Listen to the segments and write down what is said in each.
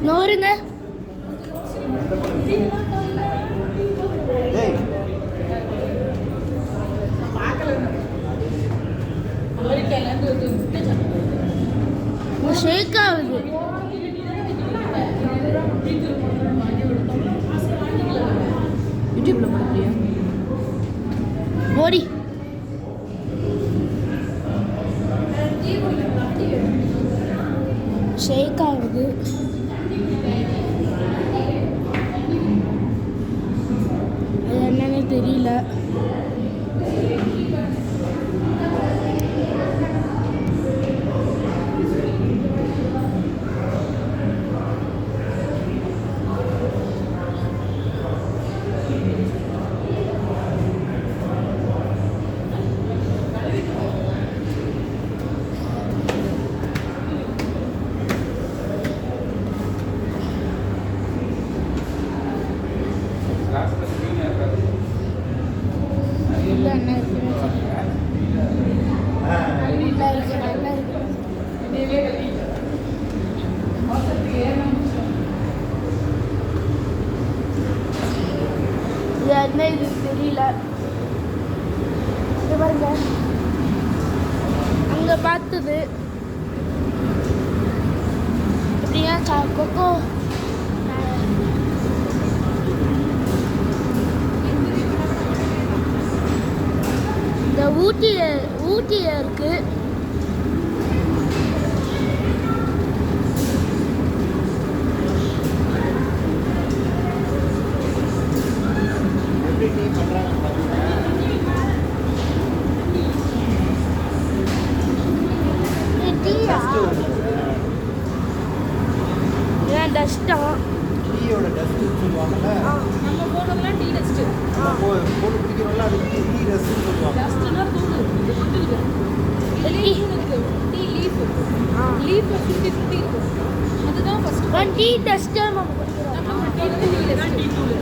நோருங்க. ஷேக் ஆகுது. யூடியூப்ல பார்க்கலையா? ஓடி ஷேக் ஆகுது. அது என்னன்னு தெரியல. என்ன இது தெரியல. பாருங்க அங்க பார்த்தது எப்படியா கொக்கோ இந்த ஊட்டியில இருக்கு. டஸ்டா டீயோட டஸ்ட் சொல்லுவாங்கல்ல. நம்ம போனோம்னா டீ டஸ்ட். போட்டு பிடிக்கிறோம்ல அது டீ டஸ்ட் சொல்லுவாங்க. டஸ்ட்னா தூள் இருக்கு. லீஃப் இருக்கு. Tea leaf. லீஃப் சுத்தி சுத்தி இருக்கு. அதுதான் ஃபர்ஸ்ட் ஒன் டீ டஸ்ட் நம்ம குடிக்கிறோம். நம்ம டீ தூள்.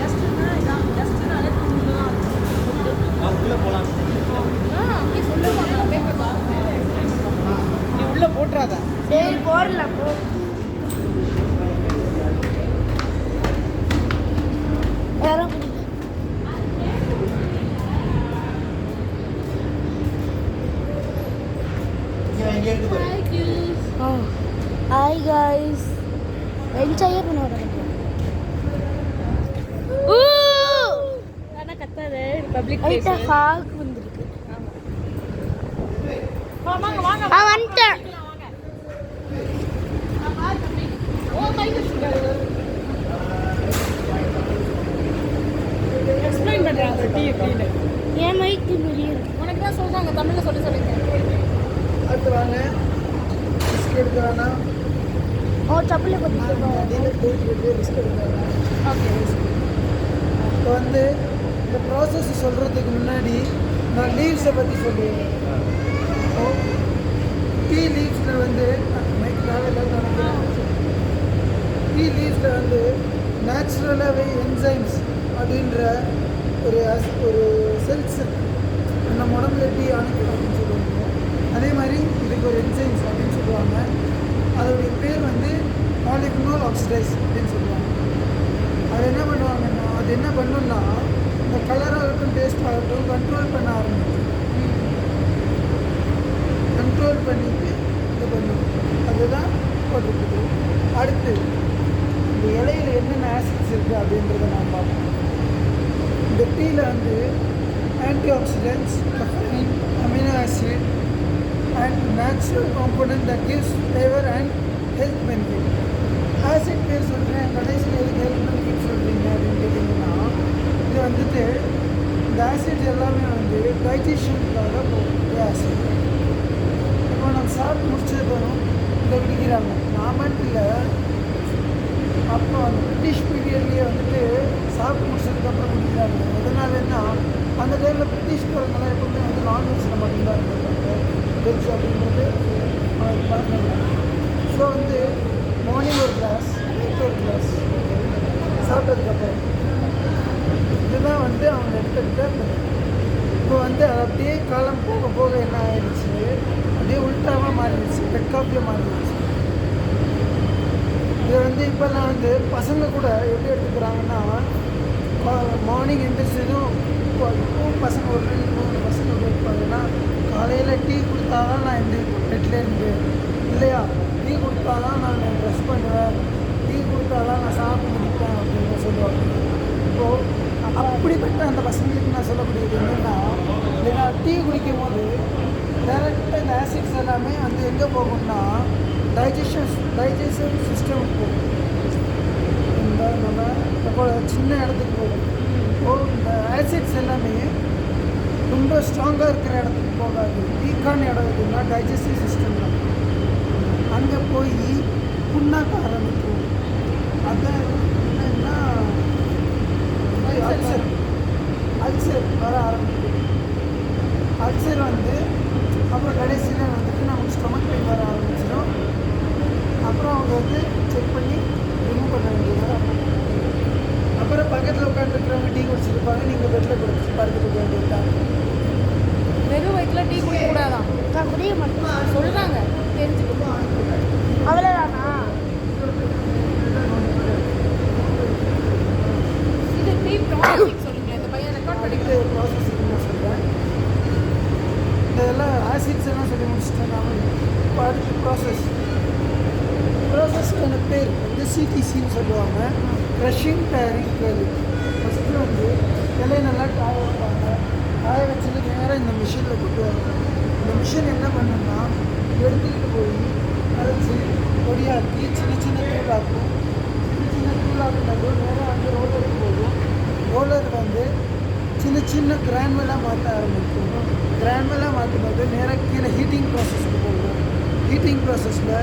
டஸ்ட்னா இதான். டஸ்ட்னால தூள் தான். உள்ள போலாம். அங்கே சொல்லுவாங்க பேப்பர் பா. நீ உள்ள போட்றாத. சரி போறலாம் போ. ஹாய் गाइस என்ஜாய் பண்ணுவாங்க. انا கத்தாதே பப்ளிக் பிளேஸ். பிளேஸ். ஹாக் வந்திருக்கு. ஆமா வாங்க. வந்துட்டேன். Oh my god. எக்ஸ்பிளைன் பண்றாங்க டீ எப்படின்னு. ஏன் மைக்கு வெளியே இருக்கு? உனக்கு தான் சொல்றாங்க தமிழ்ல சொல்லுங்க. அடுத்து வாங்க. பிஸ்கட் எடுக்கறானா? ஓ சப்பல போட்டுக்கோ. அதே போயிட்டு பிஸ்கட் எடுக்கறானா? ஓகே. இப்போ வந்து இந்த ப்ராசஸ் சொல்கிறதுக்கு முன்னாடி நான் லீவ்ஸை பற்றி சொல்லுவேன். டீ லீவ்ஸில் வந்து டீ லீவ்ஸில் வந்து நேச்சுரலாகவே என்சைம்ஸ் அப்படின்ற ஒரு செல்ஸ் நம்ம உடம்புல எப்படி அனுப்பணும் அப்படின்னு சொல்லுவாங்க. அதே மாதிரி இதுக்கு ஒரு என்சைம்ஸ் அப்படின்னு சொல்லுவாங்க. அதோடைய பேர் வந்து மாலிகுலர் ஆக்சிடைஸ் அப்படின்னு சொல்லுவாங்க. அது என்ன பண்ணுவாங்கன்னா அது என்ன பண்ணுன்னா இந்த கலராக இருக்கட்டும் டேஸ்ட் ஆகட்டும் கண்ட்ரோல் பண்ண ஆரம்பிக்கும். கண்ட்ரோல் பண்ணிட்டு இது பண்ணும். அதுதான் போட்டிருக்குது. அடுத்து இந்த இலையில் என்னென்ன ஆசிட்ஸ் இருக்குது அப்படின்றத நான் பார்ப்போம். இந்த டீயில் வந்து anti oxidants, caffeine, amino acid and natural component that gives flavour and health benefit. Acid பேர் சொல்கிறேன், கடைசியில் எதுக்கு ஹெல்த் பெனிஃபிட் சொல்கிறீங்க அப்படின்னு கேட்டிங்கன்னா இது வந்துட்டு இந்த ஆசிட் எல்லாமே வந்து டைஜஷனுக்காக போகும். ஆசிட் இப்போ நம்ம சாப்பிட்டு முடிச்சதும் இதை குடிக்கிறாங்க. நாமட்டில் அப்போ அந்த பிரிட்டிஷ் பீரியட்லேயே வந்துட்டு சாப்பிட்டு முடிச்சதுக்கப்புறம் குடிக்கிறாங்க. எதனாலன்னா அந்த டைமில் பிரிட்டிஷ்காரங்களாம் எப்பவுமே வந்து நான்வெஜ்ஜில் மட்டும்தான் இருந்திருக்காங்க. வெஜ் அப்படின்றது பண்ணல. ஸோ வந்து மார்னிங் ஒரு கிளாஸ், நைட் ஒரு கிளாஸ் சாப்பிட்டதுக்கப்புறம் இதுதான் வந்து அவங்க எடுத்துக்கிட்ட. இப்போ வந்து அது அப்படியே காலம் போக போக என்ன ஆயிடுச்சு, அப்படியே உல்ட்டாவாக மாறிடுச்சு, பெட் காப்பியாக மாறிடுச்சு. வந்து இப்போல்லாம் வந்து பசங்க கூட எப்படி எடுத்துக்கிறாங்கன்னா மார்னிங் எந்திரிச்சதும் இப்போவும் பசங்க ஒரு 2-3 பசங்க எப்படி இருப்பாங்கன்னா காலையில் டீ கொடுத்தா தான் நான் பெட்டில் இருந்து இல்லையா டீ கொடுத்தா தான் நான் ட்ரெஸ் பண்ணுவேன், டீ கொடுத்தா தான் நான் சாப்பிட்டு முடிப்பேன் அப்படின்னு சொல்லுவாங்க. இப்போது அப்படிப்பட்ட அந்த பசங்களுக்கு நான் சொல்லக்கூடியது என்னென்னா, இல்லைன்னா டீ குடிக்கும் போது டேரெக்டாக இந்த ஆசிட்ஸ் எல்லாமே வந்து எங்கே போகும்னா டைஜஷன் சிஸ்டம் போகும். இந்த நம்ம இப்போ சின்ன இடத்துக்கு போகும். இப்போது இந்த ஆசிட்ஸ் எல்லாமே ரொம்ப ஸ்ட்ராங்காக இருக்கிற இடத்துக்கு போகாது. வீக்கான இடம் எதுன்னா டைஜஸ்டிவ் சிஸ்டம் தான். அங்கே போய் புண்ணாக்க ஆரம்பிக்கும். அதான் என்னன்னா அல்சர் வர ஆரம்பிக்கும். அல்சர் வந்து அப்புறம் கடைசியில் வந்துட்டு நமக்கு ஸ்டொமக் பெயின் வர ஆரம்பிச்சிடும். அப்புறம் அவங்க வந்து செக் பண்ணி ரிமூவ் பண்ண வேண்டியது. அப்புறம் பக்கத்தில் உட்காந்துருக்கிறவங்க டீ குடிச்சிருப்பாங்க, நீங்கள் பெட்டில் படுத்துட்டு வேண்டியதுதான். வெறும் வயிற்றில் டீ குடிக்கக்கூடாதான். நான் குடிக்க மாட்டேன். சொல்கிறாங்க தெரிஞ்சுக்கணும். அவ்வளோதானா? இது டீ ப்ராசஸிங் சொல்லுங்களேன். இந்த பையன் ரெக்கார்ட் அடுத்த பண்ணிக்கிட்டு ப்ராசஸிங் நான் சொல்கிறேன். இதெல்லாம் ஆசிட்ஸ் எல்லாம் சொல்லி முடிச்சுட்டேன். நான் இப்போ அடுத்த ப்ராசஸ்க்கான பேர் வந்து சிடிசின்னு சொல்லுவாங்க. Crushing tiering girly. ஃபஸ்ட்டு வந்து இலையை நல்லா காய வைப்பாங்க. காய வச்சது நேராக இந்த மிஷினில் கொட்டுவாங்க. இந்த மிஷின் என்ன பண்ணுன்னா எடுத்துக்கிட்டு போய் அரைச்சி பொடியாக்கி சின்ன சின்ன தூளாக்கும். சின்ன தூளாக்குனது நேராக வந்து ரோலருக்கு போகும். ரோலர் வந்து சின்ன சின்ன கிரானுவலாக மாற்ற ஆரம்பிக்கும். கிரானுவலாக மாற்றும்போது நேராக கீழே ஹீட்டிங் ப்ராசஸ்க்கு போகும். ஹீட்டிங் ப்ராசஸில்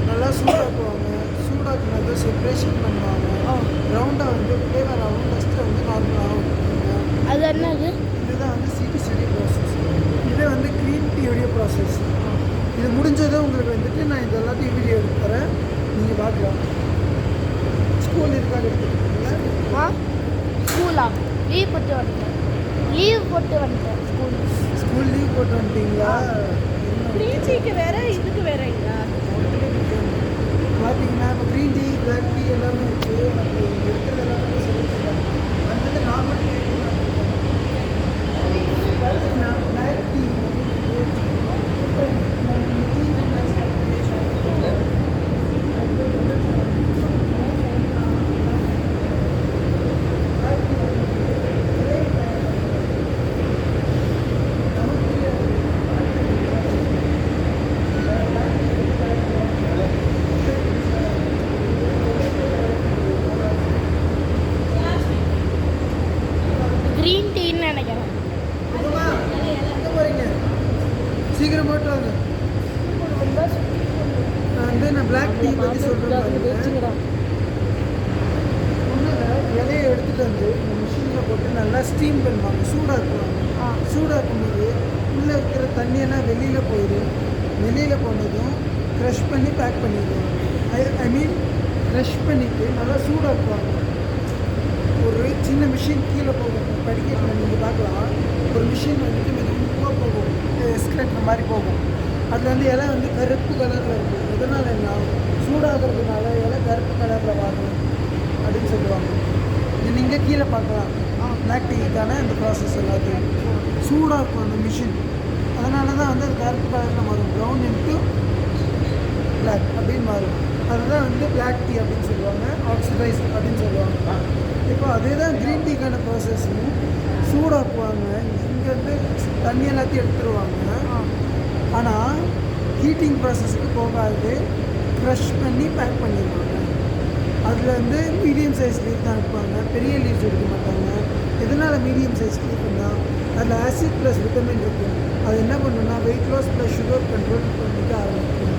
நல்லா சூடாக்குவாங்க. சூடாக்குனது செப்ரேஷன் பண்ணுவாங்க. ரவுண்டாக வந்து ஃப்ளேவர் ஆகும். டஸ்ட்டை வந்து நார்மலாகும். அது என்னது? இதுதான் வந்து சிடிசிடி ப்ராசஸ். இது வந்து க்ரீன் டீயோடைய ப்ராசஸ். இது முடிஞ்சதும் உங்களுக்கு வந்துட்டு நான் இது எல்லாத்தையும் வீடியோ எடுத்து தரேன், நீங்கள் பார்க்கலாம். ஸ்கூல் இருக்காது எடுத்துக்கிட்டீங்களா? ஆ ஸ்கூலா? லீவ் போட்டு வந்துட்டேன். ஸ்கூல் லீவ் போட்டு வந்துட்டீங்களா? க்ரீன் டீக்கு வேற இதுக்கு வேறங்களா? பார்த்தீங்கன்னா இப்போ க்ரீன் டீ, பிளாக் டீ எல்லாமே இருக்குது. அது இருக்கிறது எல்லாமே சொல்லிட்டுருக்காங்க. அது வந்து நார்மல் டீ பார்த்தீங்கன்னா பிளாக் டீ க்ரீன் டீன்னு நினைக்கிறேன். எங்கே போகிறீங்க? சீக்கிரம் போட்டு வாங்க. நான் பிளாக் டீ பற்றி சொல்கிறேன். ஒன்றும் இலையை எடுத்துகிட்டு வந்து இந்த மிஷினில் போட்டு நல்லா ஸ்டீம் பண்ணுவாங்க, சூடாக்குவாங்க. சூடாக்கும்போது உள்ளே இருக்கிற தண்ணியெல்லாம் வெளியில் போயிடும். வெளியில் போனதும் க்ரஷ் பண்ணி பேக் பண்ணிடுவாங்க. ஐ மீன் க்ரஷ் பண்ணிவிட்டு நல்லா சூடாக்குவாங்க. ஒரு சின்ன மிஷின் கீழே போகும். படிக்கட்டில் நீங்கள் பார்க்கலாம். ஒரு மிஷின் வந்துட்டு மெதுவாக போகும், எஸ்கலேட்டர் மாதிரி போகும். அதில் வந்து இலை வந்து கருப்பு கலரில் இருக்கும். எதனால் என்ன சூடாகிறதுனால இலை கருப்பு கலரில் வாங்கும் அப்படின்னு சொல்லுவாங்க. இது நீங்கள் கீழே பார்க்கலாம். பிளாக் டீக்கான இந்த ப்ராசஸ் எல்லாத்தையும் சூடாக்கும் அந்த மிஷின். அதனால தான் வந்து அது கருப்பு கலரில் மாறும். ப்ரௌன் இன்ட்டு பிளாக் அப்படின்னு மாறும். அதுதான் வந்து பிளாக் டீ அப்படின்னு சொல்லுவாங்க, ஆக்சிடைஸ் அப்படின்னு சொல்லுவாங்க. இப்போ அதே தான் க்ரீன் டீக்கான ப்ராசஸும் சூடாக்குவாங்க. இங்கேருந்து தண்ணி எல்லாத்தையும் எடுத்துருவாங்க. ஆனால் ஹீட்டிங் ப்ராசஸுக்கு போகாது, க்ரஷ் பண்ணி பேக் பண்ணிடுவாங்க. அதில் வந்து மீடியம் சைஸ் லீஃப் தான் எடுப்பாங்க, பெரிய லீவ்ஸ் எடுக்க மாட்டாங்க. எதனால் மீடியம் சைஸ் லீஃப்னா அதில் ஆசிட் ப்ளஸ் விட்டமின் இருக்கும். அது என்ன பண்ணுன்னா weight loss plus sugar control பண்ணிட்டு ஆரம்பிக்கும்.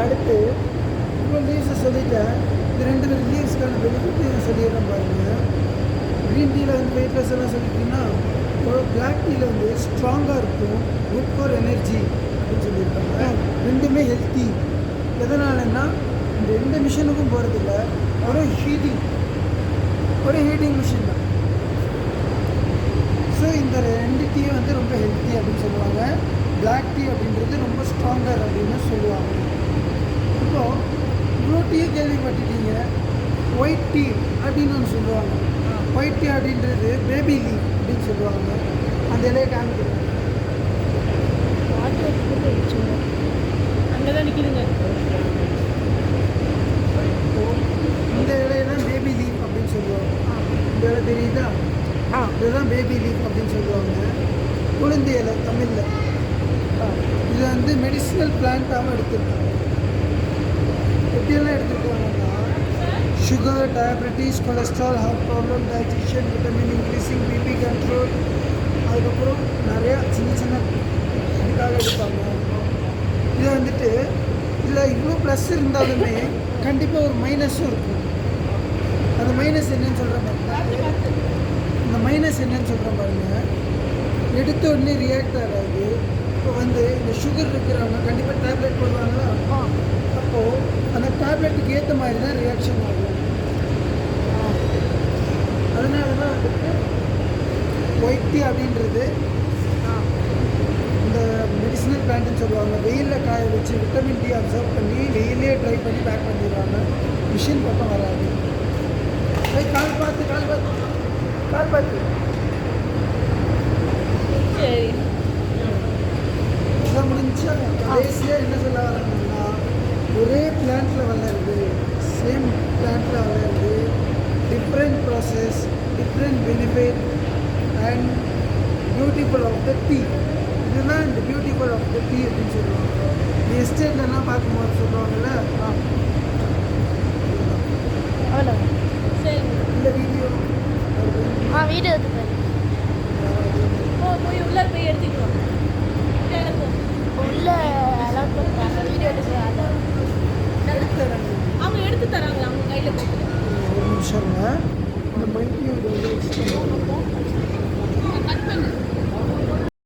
அடுத்து இப்போ லீவ்ஸை சொல்லிட்டேன். இது 2 லீவ்ஸ்க்கான பெனிஃபிட் நான் சொல்லிடுறேன் பாருங்கள். க்ரீன் டீயில் வந்து வெயிட் லாஸ் எல்லாம் சொல்லிட்டீங்கன்னா, இப்போ பிளாக் டீயில் வந்து ஸ்ட்ராங்காக இருக்கும், குட் ஃபார் எனர்ஜி அப்படின்னு சொல்லியிருக்காங்க. ரெண்டுமே ஹெல்த்தி. எதனாலன்னா இந்த எந்த மிஷினுக்கும் போகிறதில்ல, ஒரு ஹீட்டிங் மிஷின் தான். ஸோ இந்த 2 டீயும் வந்து ரொம்ப ஹெல்த்தி அப்படின்னு சொல்லுவாங்க. பிளாக் டீ அப்படின்றது ரொம்ப ஸ்ட்ராங்கர் அப்படின்னு சொல்லுவாங்க. இப்போது இவ்வளோ டீ கேள்விப்பட்டிருக்கீங்க. ஒயிட் டீ அப்படின்னு ஒன்று சொல்லுவாங்க. ஒயிட் டீ அப்படின்றது பேபி லீஃப் அப்படின்னு சொல்லுவாங்க. அந்த இலையை காமிக்கிறாங்க. அங்கே தான் நிற்கிதுங்க. இந்த இலையை தான் பேபி லீஃப் அப்படின்னு சொல்லுவாங்க. இந்த இலை தெரியுதா? இதுதான் பேபி லீஃப் அப்படின்னு சொல்லுவாங்க. உளுந்து இலை தமிழில். இது வந்து மெடிசினல் பிளான்ட்டாகவும் எடுத்துருக்காங்க. எப்படியெல்லாம் எடுத்துருக்காங்கன்னா sugar, diabetes, cholesterol, heart problem, digestion, vitamin increasing, BP control, அதுக்கப்புறம் நிறையா சின்ன சின்ன இதுக்காக எடுப்பாங்க. இதை வந்துட்டு இதில் இவ்வளோ ப்ளஸ் இருந்தாலுமே கண்டிப்பாக ஒரு மைனஸும் இருக்கும். அந்த மைனஸ் என்னன்னு சொல்கிறேன் பாருங்க. இந்த மைனஸ் என்னன்னு சொல்கிறேன் பாருங்கள். எடுத்த உடனே ரியாக்ட் ஆகாது. இப்போ வந்து இந்த சுகர் இருக்கிறவங்க கண்டிப்பாக டேப்லெட் போடுவாங்களா? அப்போது அந்த டேப்லெட்டுக்கு ஏற்ற மாதிரி தான் ரியாக்ஷன் ஆகும். அதனால தான் வந்துட்டு ஒயிட் டீ அப்படின்றது இந்த மெடிசினல் பிளான்ட்னு சொல்லுவாங்க. வெயிலில் காய வச்சு விட்டமின் டி அப்சர்வ் பண்ணி வெயிலே ட்ரை பண்ணி பேக் பண்ணிடுவாங்க. மிஷின் பக்கம் வராது. கால் பார்த்து சரி. இதான் முடிஞ்சா கடைசியாக என்ன சொல்ல வராங்கன்னா, ஒரே பிளான்ட்டில் வளருது, சேம் பிளான்ட்டில் வளருது, different process, different benefit and beautiful of the tea. இதுதான் இந்த பியூட்டிஃபுல் ஆஃப் த டீ அப்படின்னு சொல்லுவாங்க. இந்த எஸ்டேட்லலாம் பார்க்கும்போது சொல்லுவாங்கல்ல. அவ்வளோ சரி. இந்த வீடியோ வீடியோ எடுத்து போய் உள்ளே போய் எடுத்துக்கலாம். உள்ள அலோட் பண்ணுறாங்க வீடியோ எடுக்கிறாங்க. அவங்க எடுத்து தராங்க அவங்க கையில் கொடுத்து. ஒரு நிமிஷங்க. இந்த மைக்கியோட கட் பண்ணு.